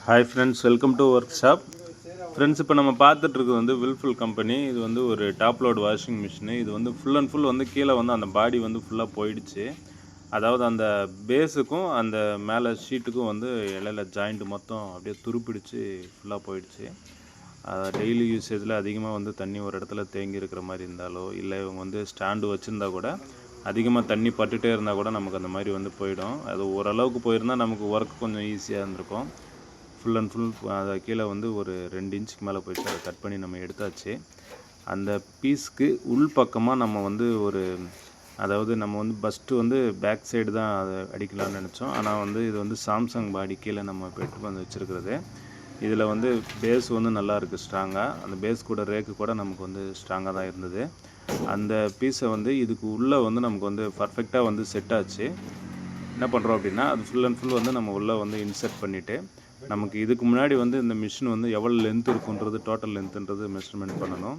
Hi friends, welcome to work shop. Friends, இப்போ நம்ம பார்த்துட்ருக்குது வந்து வில்ஃபுல் கம்பெனி. இது வந்து ஒரு டாப் லோட் வாஷிங் மிஷினு. இது வந்து ஃபுல் அண்ட் ஃபுல் வந்து கீழே வந்து அந்த பாடி வந்து ஃபுல்லாக போயிடுச்சு. அதாவது அந்த பேஸுக்கும் அந்த மேலே ஷீட்டுக்கும் வந்து இடையில ஜாயிண்ட் மொத்தம் அப்படியே துருப்பிடிச்சு ஃபுல்லாக போயிடுச்சு. டெய்லி யூசேஜில் அதிகமாக வந்து தண்ணி ஒரு இடத்துல தேங்கி இருக்கிற மாதிரி இருந்தாலோ, இல்லை இவங்க வந்து ஸ்டாண்டு வச்சுருந்தா கூட அதிகமாக தண்ணி பட்டுகிட்டே இருந்தால் கூட நமக்கு அந்த மாதிரி வந்து போயிடும். அது ஓரளவுக்கு போயிருந்தால் நமக்கு ஒர்க் கொஞ்சம் ஈஸியாக இருந்திருக்கும். ஃபுல் அண்ட் ஃபுல் அதை கீழே வந்து ஒரு 2 இன்ச்சுக்கு மேலே போயிட்டு அதை கட் பண்ணி நம்ம எடுத்தாச்சு. அந்த பீஸ்க்கு உள் பக்கமாக நம்ம வந்து அதாவது நம்ம வந்து ஃபஸ்ட்டு வந்து பேக் சைடு தான் அதை அடிக்கலாம்னு நினச்சோம். ஆனால் வந்து இது வந்து சாம்சங் பாடி கீழே நம்ம பெட்டு வந்து வச்சுருக்கிறது. இதில் வந்து பேஸ் வந்து நல்லா இருக்குது, ஸ்ட்ராங்காக. அந்த பேஸ் கூட ரேக்கு கூட நமக்கு வந்து ஸ்ட்ராங்காக தான் இருந்தது. அந்த பீஸை வந்து இதுக்கு உள்ளே வந்து நமக்கு வந்து பர்ஃபெக்டாக வந்து செட் ஆச்சு. என்ன பண்ணுறோம் அப்படின்னா, அது ஃபுல் அண்ட் ஃபுல் வந்து நம்ம உள்ளே வந்து இன்சர்ட் பண்ணிவிட்டு, நமக்கு இதுக்கு முன்னாடி வந்து இந்த மிஷின் வந்து எவ்வளோ லென்த் இருக்குன்றது, டோட்டல் லென்த்துன்றது மெஷர்மெண்ட் பண்ணணும்.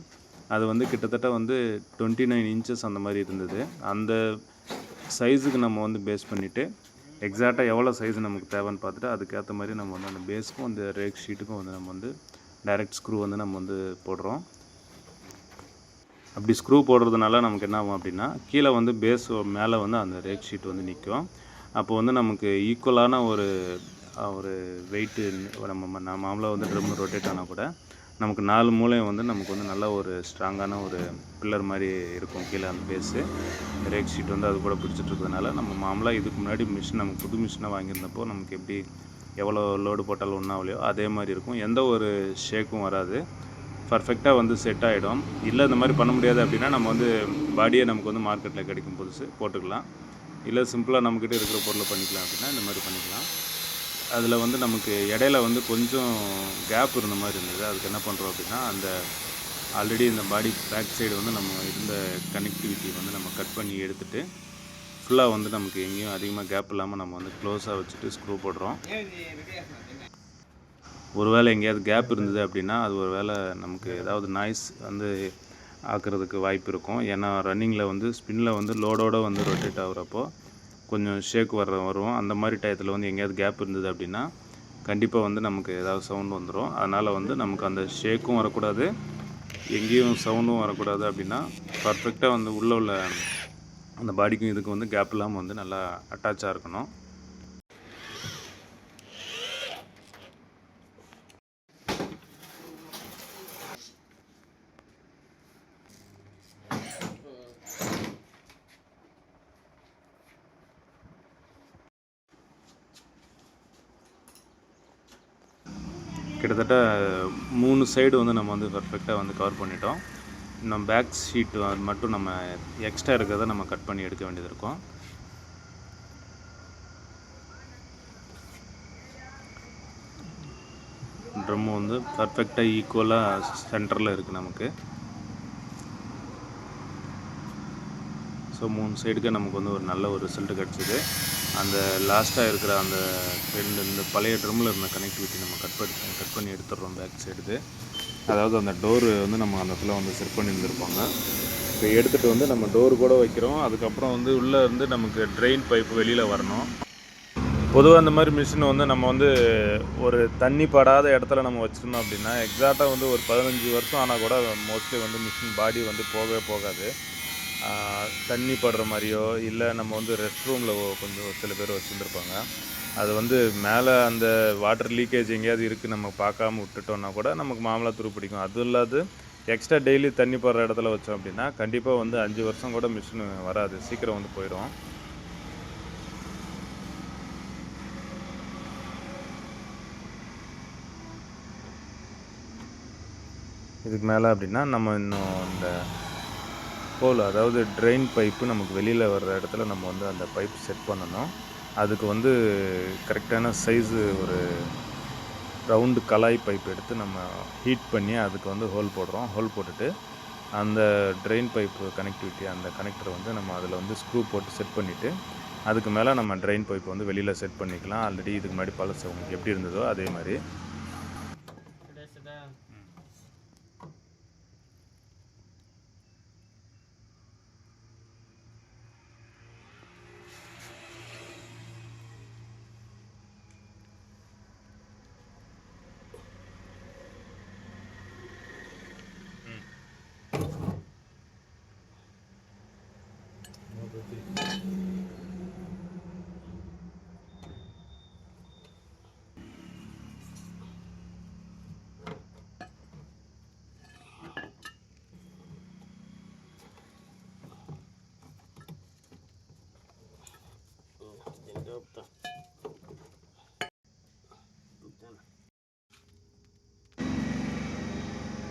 அது வந்து கிட்டத்தட்ட வந்து 29 இன்ச்சஸ் அந்த மாதிரி இருந்தது. அந்த சைஸுக்கு நம்ம வந்து பேஸ் பண்ணிவிட்டு, எக்ஸாக்டாக எவ்வளோ சைஸ் நமக்கு தேவைன்னு பார்த்துட்டு அதுக்கேற்ற மாதிரி நம்ம வந்து அந்த பேஸுக்கும் அந்த ரேக் ஷீட்டுக்கும் வந்து நம்ம வந்து டைரக்ட் ஸ்க்ரூ வந்து நம்ம வந்து போடுறோம். அப்படி ஸ்க்ரூ போடுறதுனால நமக்கு என்ன ஆகும் அப்படின்னா, கீழே வந்து பேஸ் மேலே வந்து அந்த ரேக் ஷீட் வந்து நிற்கும். அப்போ வந்து நமக்கு ஈக்குவலான ஒரு வெயிட்டு நம்ம மாமூலாக வந்து ட்ரம் ரொட்டேட் ஆனால் கூட நமக்கு 4 மூலையும் வந்து நமக்கு வந்து நல்ல ஒரு ஸ்ட்ராங்கான ஒரு பில்லர் மாதிரி இருக்கும். கீழே அந்த பேஸு ரேக் ஷீட் வந்து அது கூட பிடிச்சிட்டு இருக்கிறதுனால நம்ம மாமூலாக இதுக்கு முன்னாடி மிஷின் நம்ம புது மிஷினை வாங்கியிருந்தப்போ நமக்கு எப்படி எவ்வளோ லோடு போட்டாலும் ஒன்றாவலையோ அதே மாதிரி இருக்கும். எந்த ஒரு ஷேக்கும் வராது. பர்ஃபெக்டாக வந்து செட் ஆகிடும். இல்லை இந்த மாதிரி பண்ண முடியாது அப்படின்னா நம்ம வந்து பாடியே நமக்கு வந்து மார்க்கெட்டில் கிடைக்கும் புதுசு போட்டுக்கலாம். இல்லை சிம்பிளாக நம்மக்கிட்ட இருக்கிற பொருளை பண்ணிக்கலாம் அப்படின்னா இந்த மாதிரி பண்ணிக்கலாம். அதில் வந்து நமக்கு இடையில வந்து கொஞ்சம் கேப் இருந்த மாதிரி இருந்தது. அதுக்கு என்ன பண்ணுறோம் அப்படின்னா, அந்த ஆல்ரெடி இந்த பாடி பேக் சைடு வந்து நம்ம இருந்த கனெக்டிவிட்டி வந்து நம்ம கட் பண்ணி எடுத்துகிட்டு ஃபுல்லாக வந்து நமக்கு எங்கேயும் அதிகமாக கேப் இல்லாமல் நம்ம வந்து க்ளோஸாக வச்சுட்டு ஸ்க்ரூ போடுறோம். ஒருவேளை எங்கேயாவது கேப் இருந்தது அப்படின்னா அது ஒரு வேளை நமக்கு ஏதாவது நாய்ஸ் வந்து ஆக்கிறதுக்கு வாய்ப்பு இருக்கும். ஏன்னா ரன்னிங்கில் வந்து ஸ்பின்னில் வந்து லோடோடு வந்து ரொட்டேட் ஆகுறப்போ கொஞ்சம் ஷேக் வரும். அந்த மாதிரி டயத்தில் வந்து எங்கேயாவது கேப் இருந்தது அப்படின்னா கண்டிப்பாக வந்து நமக்கு ஏதாவது சவுண்ட் வந்துடும். அதனால் வந்து நமக்கு அந்த ஷேக்கும் வரக்கூடாது, எங்கேயும் சவுண்டும் வரக்கூடாது. அப்படின்னா பர்ஃபெக்டாக வந்து உள்ளே உள்ள அந்த பாடிக்கும் இதுக்கு வந்து கேப் இல்லாமல் வந்து நல்லா அட்டாச்சாக இருக்கணும். கிட்டத்தட்ட 3 சைடு வந்து நம்ம வந்து பர்ஃபெக்டாக வந்து கவர் பண்ணிட்டோம். இன்னும் பேக் ஷீட் மட்டும் நம்ம எக்ஸ்ட்ரா இருக்கிறத நம்ம கட் பண்ணி எடுக்க வேண்டியது இருக்கும். ட்ரம் வந்து பர்ஃபெக்டாக ஈக்குவலாக சென்டரில் இருக்குது நமக்கு. ஸோ 3 சைடுக்கு நமக்கு வந்து ஒரு நல்ல ஒரு ரிசல்ட்டு கிடச்சிது. அந்த லாஸ்ட்டாக இருக்கிற அந்த இந்த பழைய ட்ரம்மில் இருந்த கனெக்டிவிட்டி நம்ம கட் பண்ணி எடுத்துடுறோம் பேக் சைடுக்கு. அதாவது அந்த டோரு வந்து நம்ம அந்த இடத்துல வந்து செட் பண்ணியிருந்துருப்பாங்க. இப்போ எடுத்துகிட்டு வந்து நம்ம டோரு கூட வைக்கிறோம். அதுக்கப்புறம் வந்து உள்ளே இருந்து நமக்கு ட்ரெயின் பைப்பு வெளியில் வரணும். பொதுவாக அந்த மாதிரி மிஷின் வந்து நம்ம வந்து ஒரு தண்ணி படாத இடத்துல நம்ம வச்சுருந்தோம் அப்படின்னா எக்ஸாக்டாக வந்து ஒரு 15 வருஷம் ஆனால் கூட மோஸ்ட்லி வந்து மிஷின் பாடி வந்து போகவே போகாது. தண்ணி படுற மாதிரியோ இல்லை நம்ம வந்து ரெஸ்ட் ரூமில் கொஞ்சம் சில பேர் வச்சுருந்துருப்பாங்க. அது வந்து மேலே அந்த வாட்டர் லீக்கேஜ் எங்கேயாவது இருக்குது நம்ம பார்க்காம விட்டுட்டோன்னா கூட நமக்கு மாமலாக துரு பிடிக்கும். அதுவும் இல்லாது எக்ஸ்ட்ரா டெய்லி தண்ணி படுற இடத்துல வச்சோம் அப்படின்னா கண்டிப்பாக வந்து 5 வருஷம் கூட மிஷின் வராது, சீக்கிரம் வந்து போயிடும். இதுக்கு மேலே அப்படின்னா நம்ம இன்னும் இந்த ஹோல், அதாவது ட்ரெயின் பைப்பு நமக்கு வெளியில் வர்ற இடத்துல நம்ம வந்து அந்த பைப் செட் பண்ணணும். அதுக்கு வந்து கரெக்டான சைஸு ஒரு ரவுண்டு கலாய் பைப் எடுத்து நம்ம ஹீட் பண்ணி அதுக்கு வந்து ஹோல் போடுறோம். ஹோல் போட்டுட்டு அந்த ட்ரெயின் பைப்பு கனெக்டிவிட்டி அந்த கனெக்டரை வந்து நம்ம அதில் வந்து ஸ்க்ரூ போட்டு செட் பண்ணிவிட்டு அதுக்கு மேலே நம்ம ட்ரெயின் பைப் வந்து வெளியில் செட் பண்ணிக்கலாம். ஆல்ரெடி இதுக்கு முன்னாடி பழசு உங்களுக்கு எப்படி இருந்ததோ அதே மாதிரி.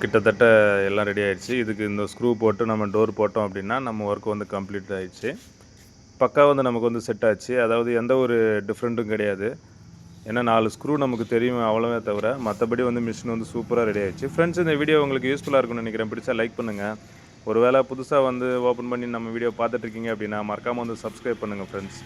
கிட்டத்தட்ட எல்லாம் ரெடி ஆயிடுச்சு. இதுக்கு இந்த ஸ்க்ரூ போட்டு நம்ம டோர் போட்டோம் அப்படின்னா நம்ம ஒர்க் வந்து கம்ப்ளீட் ஆயிடுச்சு. பக்கா வந்து நமக்கு வந்து செட் ஆச்சு. அதாவது எந்த ஒரு டிஃப்ரெண்ட்டும் கிடையாது. ஏன்னா 4 ஸ்க்ரூ நமக்கு தெரியும் அவ்வளோவே தவிர, மற்றபடி வந்து மிஷின் வந்து சூப்பராக ரெடி ஆயிடுச்சு. ஃப்ரெண்ட்ஸ், இந்த வீடியோ உங்களுக்கு யூஸ்ஃபுல்லாக இருக்கும்னு நினைக்கிறேன். பிடிச்சா லைக் பண்ணுங்கள். ஒரு வேளை புதுசாக வந்து ஓப்பன் பண்ணி நம்ம வீடியோ பார்த்துட்ருக்கீங்க அப்படின்னா மறக்காமல் வந்து சப்ஸ்கிரைப் பண்ணுங்கள் ஃப்ரெண்ட்ஸ்.